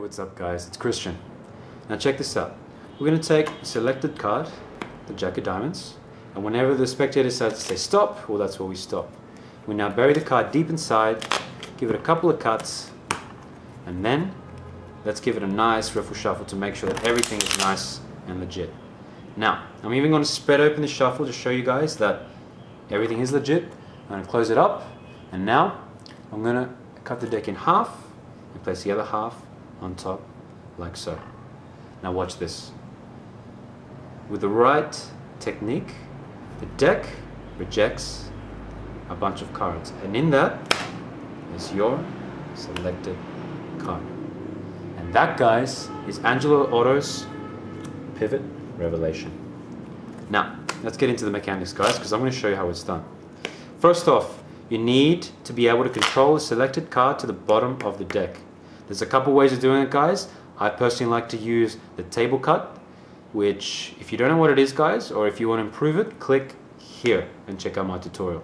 what's up guys, it's Christian. Now check this out. We're going to take a selected card, the Jack of Diamonds, and whenever the spectator decides to say stop, well that's where we stop. We now bury the card deep inside, give it a couple of cuts, and then let's give it a nice riffle shuffle to make sure that everything is nice and legit. Now, I'm even going to spread open the shuffle to show you guys that everything is legit. I'm going to close it up, and now I'm going to cut the deck in half and place the other half on top like so. Now watch this. With the right technique, the deck rejects a bunch of cards, and in that is your selected card. And that, guys, is Angelo Otto's Pivot Revelation. Now, let's get into the mechanics, guys, because I'm going to show you how it's done. First off, you need to be able to control a selected card to the bottom of the deck. There's a couple ways of doing it, guys. I personally like to use the table cut, which, if you don't know what it is, guys, or if you want to improve it, click here and check out my tutorial.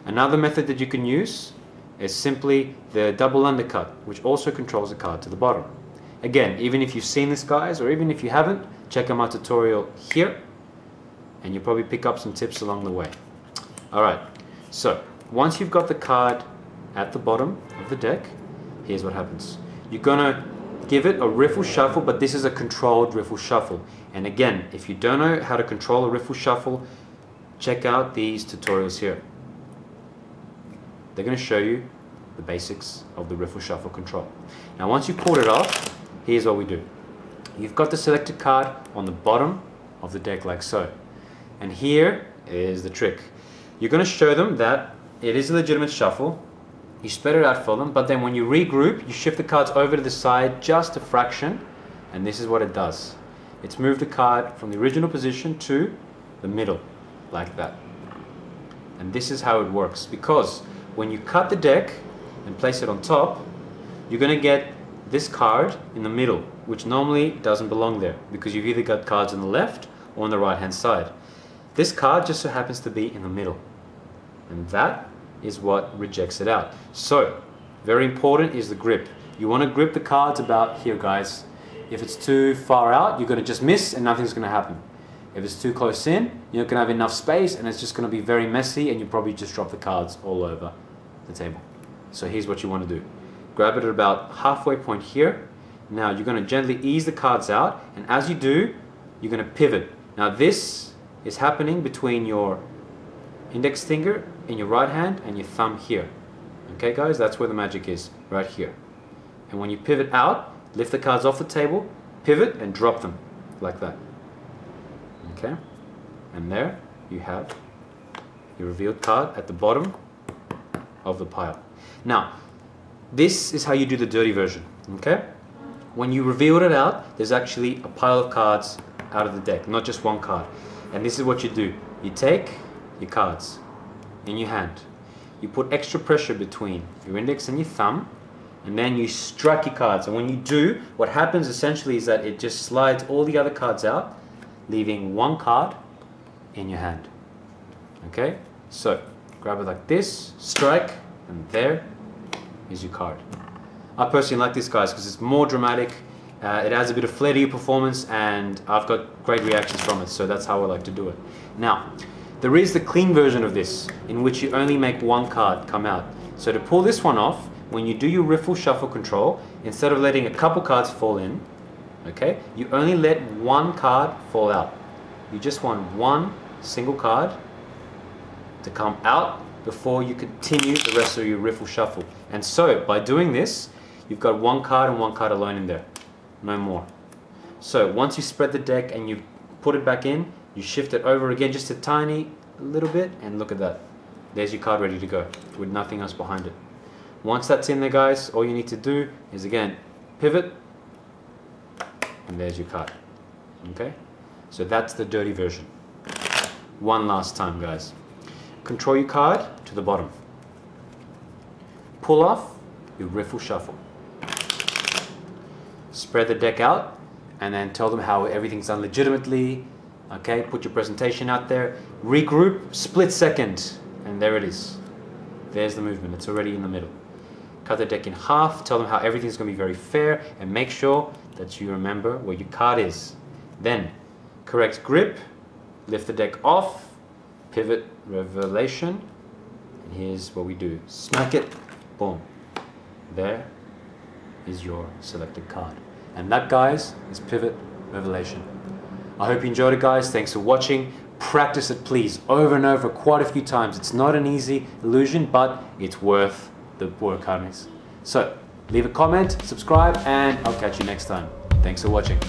Another method that you can use is simply the double undercut, which also controls the card to the bottom. Again, even if you've seen this, guys, or even if you haven't, check out my tutorial here, and you'll probably pick up some tips along the way. Alright, so once you've got the card at the bottom of the deck, here's what happens. You're gonna give it a riffle shuffle, but this is a controlled riffle shuffle. And again, if you don't know how to control a riffle shuffle, check out these tutorials here. They're gonna show you the basics of the riffle shuffle control. Now once you've pulled it off, here's what we do. You've got the selected card on the bottom of the deck like so. And here is the trick. You're gonna show them that it is a legitimate shuffle. You spread it out for them, but then when you regroup, you shift the cards over to the side just a fraction, and this is what it does. It's moved the card from the original position to the middle, like that. And this is how it works, because when you cut the deck and place it on top, you're going to get this card in the middle, which normally doesn't belong there, because you've either got cards on the left or on the right hand side. This card just so happens to be in the middle, and that is what rejects it out. So, very important is the grip. You want to grip the cards about here, guys. If it's too far out, you're going to just miss and nothing's going to happen. If it's too close in, you're not going to have enough space and it's just going to be very messy, and you probably just drop the cards all over the table. So here's what you want to do. Grab it at about halfway point here. Now you're going to gently ease the cards out, and as you do, you're going to pivot. Now this is happening between your index finger in your right hand and your thumb here. Okay guys, that's where the magic is, right here. And when you pivot out, lift the cards off the table, pivot and drop them like that. Okay, and there you have your revealed card at the bottom of the pile. Now this is how you do the dirty version. Okay, when you revealed it out, there's actually a pile of cards out of the deck, not just one card. And this is what you do. You take your cards in your hand, you put extra pressure between your index and your thumb, and then you strike your cards. And when you do, what happens essentially is that it just slides all the other cards out, leaving one card in your hand. Okay, so grab it like this, strike, and there is your card. I personally like this, guys, because it's more dramatic. It adds a bit of flair to your performance, and I've got great reactions from it, so that's how I like to do it. Now, there is the clean version of this, in which you only make one card come out. So to pull this one off, when you do your riffle shuffle control, instead of letting a couple cards fall in, okay, you only let one card fall out. You just want one single card to come out before you continue the rest of your riffle shuffle. And so, by doing this, you've got one card and one card alone in there. No more. So once you spread the deck and you put it back in, you shift it over again just a tiny little bit, and look at that. There's your card ready to go with nothing else behind it. Once that's in there, guys, all you need to do is again pivot, and there's your card. Okay, so that's the dirty version. One last time, guys. Control your card to the bottom, pull off your riffle shuffle, spread the deck out, and then tell them how everything's done legitimately. Okay, put your presentation out there, regroup, split second, and there it is. There's the movement, it's already in the middle. cut the deck in half, tell them how everything's going to be very fair, and make sure that you remember where your card is. Then, correct grip, lift the deck off, pivot, revelation, and here's what we do. Smack it, boom. There is your selected card. And that, guys, is pivot, revelation. I hope you enjoyed it, guys. Thanks for watching. Practice it, please, over and over, quite a few times. It's not an easy illusion, but it's worth the work hardness. So, leave a comment, subscribe, and I'll catch you next time. Thanks for watching.